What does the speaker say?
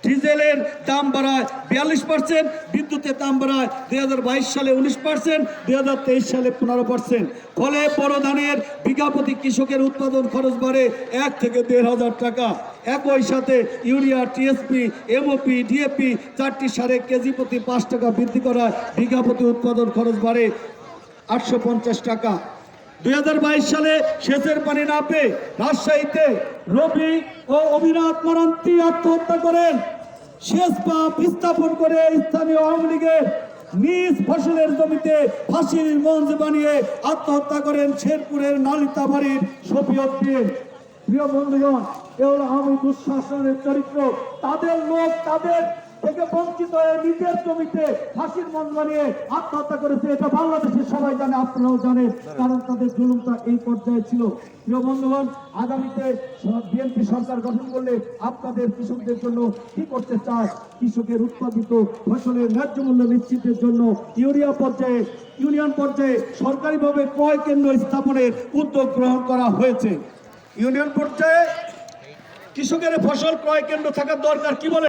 ডিজেলের দাম বাড়ায় 42%, বিদ্যুতের দাম বাড়ায় 2022 সালে 19%, 2023 সালে 15%। ফলে বড় ধানের বিঘা প্রতি কৃষকের উৎপাদন খরচ বাড়ে 1 থেকে 1,500 টাকা। একই সাথে ইউরিয়া, টিএসপি, এমওপি, ডিএপি 4টি সারে কেজি প্রতি 5 টাকা বৃদ্ধি করায় বিঘা প্রতি উৎপাদন খরচ বাড়ে 850 টাকা। 2022 সালে সেচের পানি না পেয়ে রাজশাহীতে রবি ও অবিনাশ মারান্তি আত্মহত্যা করেন। সেচ পাম্প স্থাপন করে স্থানীয় আওয়ামী লীগের নিজ ফসলের জমিতে ফাঁসির মঞ্চ বানিয়ে আত্মহত্যা করেন শেরপুরের নালিতাবাড়ির শফিউদ্দিন। প্রিয় বন্ধুগণ, এ হলো আওয়ামী দুঃশাসনের চরিত্র। তাদের লোক তাদের থেকে বঞ্চিত হয়ে নিজের জমিতে ফাঁসির মঞ্চ বানিয়ে আত্মহত্যা করেছে। এটা বাংলাদেশের সবাই জানে, আপনারাও জানেন, কারণ তাদের জুলুমটা এই পর্যায়ে ছিল। প্রিয় বন্ধুগণ, আগামীতে বিএনপি সরকার গঠন করলে আপনাদের কৃষকদের জন্য কি করতে চায়? কৃষকের উৎপাদিত ফসলের ন্যায্য মূল্য নিশ্চিতের জন্য ইউনিয়ন পর্যায়ে সরকারিভাবে ক্রয় কেন্দ্র স্থাপনের উদ্যোগ গ্রহণ করা হয়েছে। ইউনিয়ন পর্যায়ে কৃষকের ফসল ক্রয় কেন্দ্র থাকার দরকার, কি বলে?